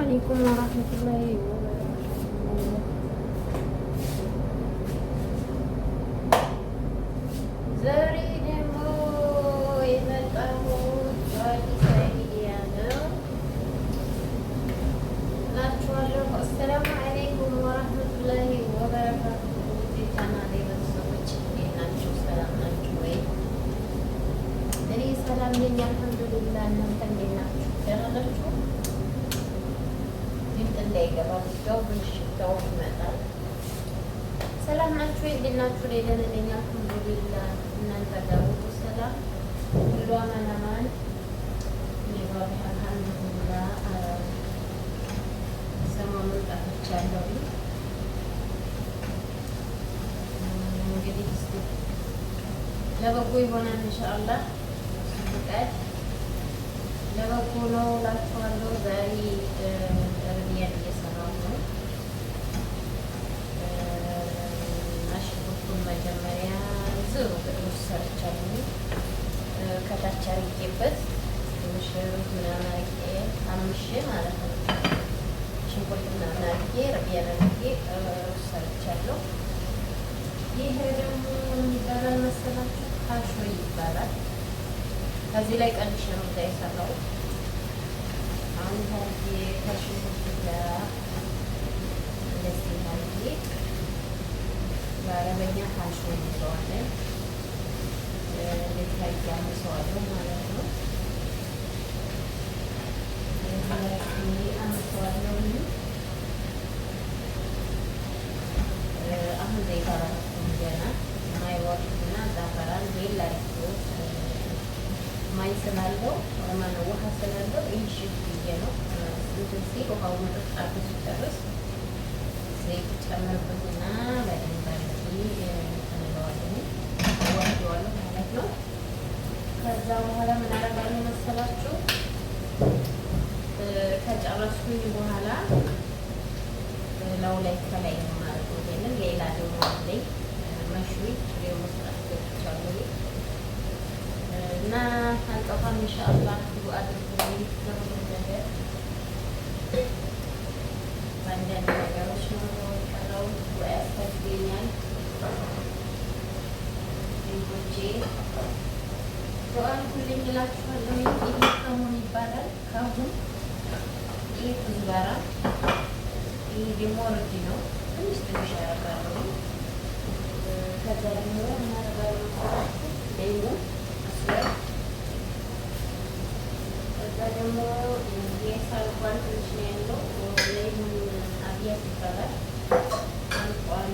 አለይኩም ወራህመቱላሂ ወበረካቱህ። ዛሬ ደግሞ የመጣሁት በአዲስ አይዲያ ነው እላችኋለሁ። አሰላሙ አለይኩም ወራህመቱላሂ ወበረካቱህ። የቻናሌ ቤተሰቦች እንዴት ናችሁ? ሰላም ናችሁ ወይ? እኔ ሰላም ነኝ አልሐምዱሊላህ። እናንተ እንዴት ናችሁ? ደህና ናችሁ? እንዳይገባ ብቻው ብንሽታው ይመጣል። ሰላም ናችሁ? እንዴት ናችሁ? ደህና ነኝ አልሐምዱሊላህ። እናንተ ጋር ሁሉ ሰላም ሁሉ አማን አማን? ይባል አልሐምዱሊላህ። ሰሞኑን ጠፍቻለሁ። እንግዲህ እስኪ ለበጎ ይሆናል ኢንሻአላህ። ፍቃድ ለበጎ ነው እላችኋለሁ። ዛሬ ርቢያን እየሰራሁ ነው። ሽንኩርቱን መጀመሪያ ዝሩ ቅድሙስ ሰርቻለሁ። ከታች አርጌበት ትንሽ ምናምን አርጌ አምሼ ማለት ነው። ሽንኩርት ምናምን አርጌ ርቢያን አርጌ ሰርቻለሁ። ይሄ ደግሞ የሚባላል መሰላችሁ ሀሾ ይባላል። ከዚህ ላይ ቀንሽ ነው የሰራሁት። አሁን ከዚህ ከሽንኩርት ጋር እንደዚህ አድርጌ በአረበኛ ሀሾ እንለዋለን። እንደዚህ አድርጌ አምሰዋለሁ ማለት ነው። አምሰዋለሁ። አሁን ዘይት አላረኩም ገና ማይወርድና ዛፈራን ሌላ ማይ ስላለው ማነው ውሃ ስላለው ይሽት ብዬ ነው። እንትን ሲል ውሃው መጠጥ አድርጎ ሲጨርስ ዘይት ጨምርበትና በደንብ አድርጌ እንለዋለን አዋህደዋለሁ ማለት ነው። ከዛ በኋላ ምን አደርጋለሁ መሰላችሁ? ከጨረስኩኝ በኋላ ላው ላይ ከላይ ነው ማለት ነው። ይሄንን ሌላ ደግሞ ላይ መሽዊ ደግሞ መስራት ገብቻለሁ እና አልጠፋም ኢንሻአላህ። ዱአ አድርጉልኝ ለሁሉም ነገር። በአንዳንድ ነገሮች ነው የቀረው። ዱአ ያስፈልገኛል። ልጆቼ ዱአ አድርጉልኝ እላችኋለሁ። ይሄ ከሙን ይባላል። ከሙን ይሄ ኩዝባራ፣ ይሄ ደግሞ ወርድ ነው። ትንሽ ትንሽ ያደርጋለሁ። ከዛ ደግሞ እናደርጋለሁ ሌሙን ከዛ ደግሞ የሳልቋን ትንሽ ነው ያለው። ሌሙን አብያት ይባላል። ሳልቋን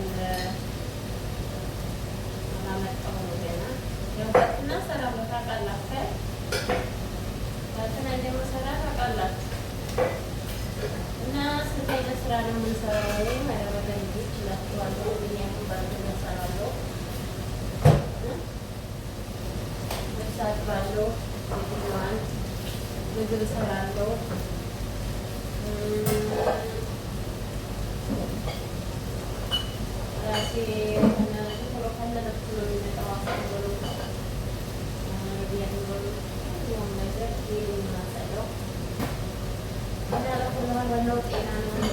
አላመጣሁ ነው ገና። ያው በትና ሰራለሁ ታውቃላችሁ። በትና እንደምሰራ ታውቃላችሁ። እና ስንት አይነት ስራ ነው የምንሰራው? ማረበለ ልጆች ይላችኋለሁ። ምክንያቱም በእንትን እሰራለሁ፣ ልብስ አጥባለሁ፣ ምግብ እሰራለሁ። ራሴ ቶሎ ካለነሱ ነው የሚመጣው። አስበሉ ቢያንበሉ ሁሉም ነገር የማጸዳው እና ለሁሉም ዋናው ጤና ነው።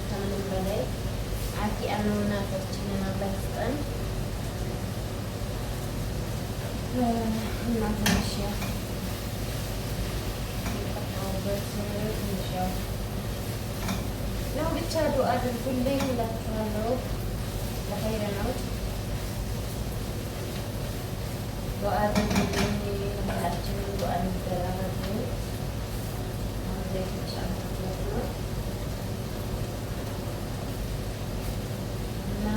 ከምንም በላይ አኪያ ነው። እናታችንን አላህ ይስጠን። እና ትንሽ ያው ብቻ ዱአ አድርጉልኝ እላችኋለሁ። ለኸይር ነው። ዱአ አድርጉልኝ። ሁላችንም ዱአ እንደራረጉ። ዘይት ተሻምቶት ነው እና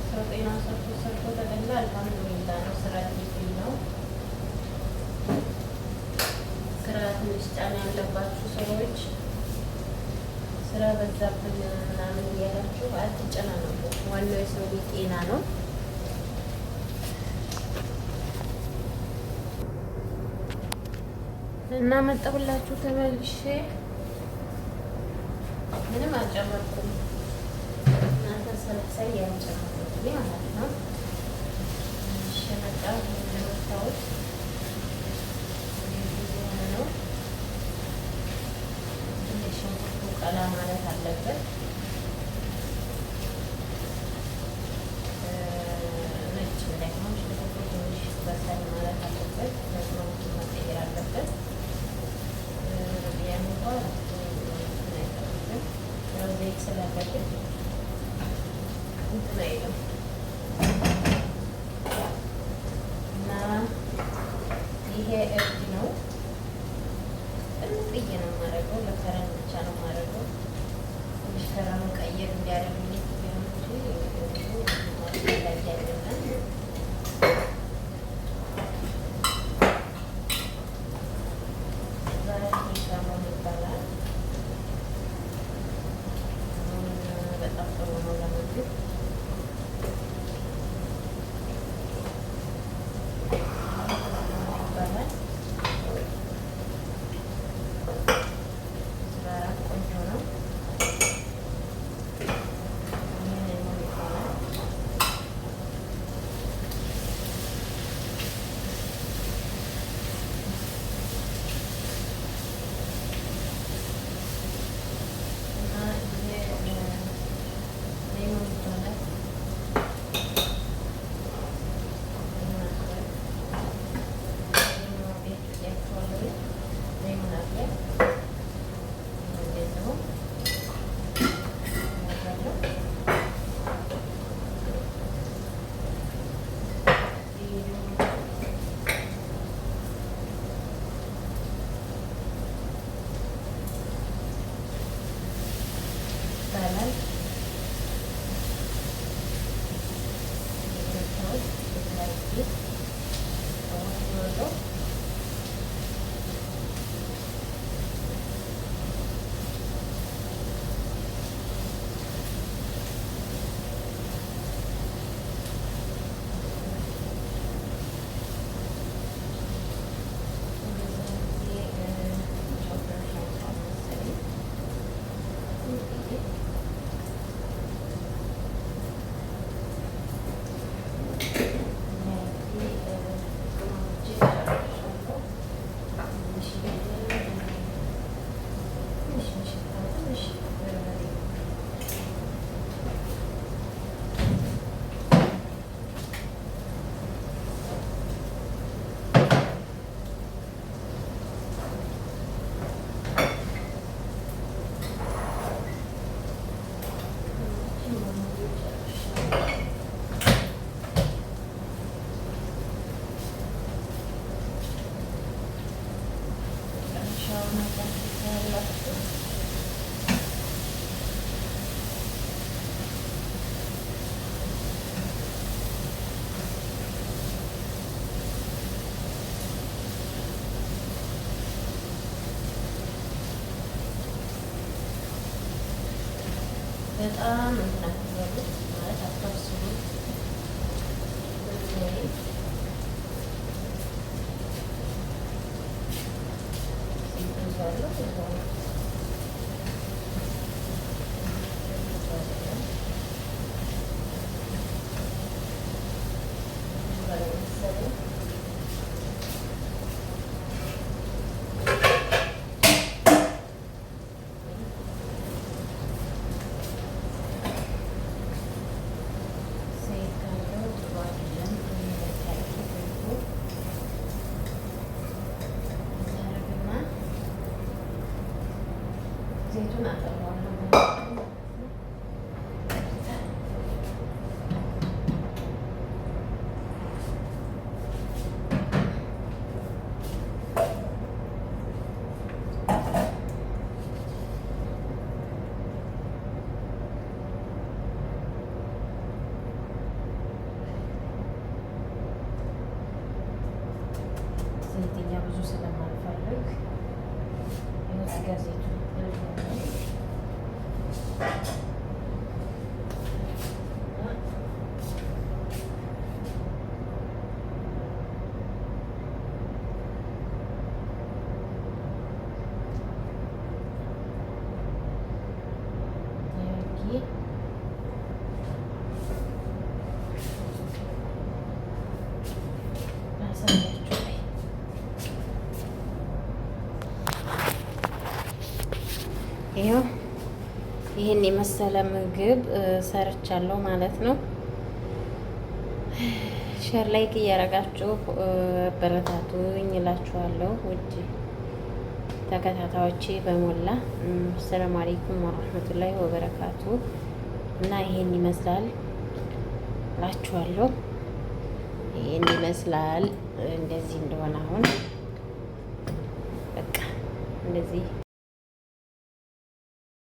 ሰው ጤና ሰርቶ ተገላ አልሐምዱሊላህ ነው። ስራ ጊዜ ነው። ስራ ትንሽ ጫና ያለባችሁ ሰዎች ስራ በዛብን ምናምን እያላችሁ አትጨናነቁ። ዋናው የሰው ልጅ ጤና ነው። እና መጣሁላችሁ ተመልሼ ምንም አልጨመርኩም። እናንተ እየበሰለች ሳይ ያንጨምሩት ማለት ነው። ሸመጣ እንደምታዩት የሆነ ነው። ትንሽ ሽንኩርቱ ቀላ ማለት አለበት። ነጭ እንዳይሆን ሽንኩርቱ ትንሽ በሰል ማለት አለበት። ለጥሮቱ መቀየር አለበት። ቢያን እንኳን አይጠቅም ዘይት ስላለበት እንትን አይልም እና ይሄ እርድ ነው። ጥንጥዬ ነው የማደርገው። ለከረን ብቻ ነው የማደርገው። ትንሽ ከረኑ ቀየር እንዲያደርግልኝ እንጂ ላይ አይደለም። ይባላል። በጣም ጥሩ ነው ለምግብ። ይባላል ስራራት ቆንጆ ነው። ይባላል በጣም እንትን አትበሉት ማለት አታብስሉት። ዘይቱን አጠለዋለሁ። ዘይትኛ ብዙ ስለማልፈልግ እዚህ ጋር ዘይቱን ይኸው ይህን የመሰለ ምግብ ሰርቻለሁ ማለት ነው። ሸር ላይክ እያረጋችሁ አበረታቱኝ እላችኋለሁ ውድ ተከታታዮቼ በሞላ። አሰላሙ አለይኩም ወራህመቱላሂ ወበረካቱ። እና ይሄን ይመስላል እላችኋለሁ። ይሄን ይመስላል እንደዚህ እንደሆነ አሁን በቃ እንደዚህ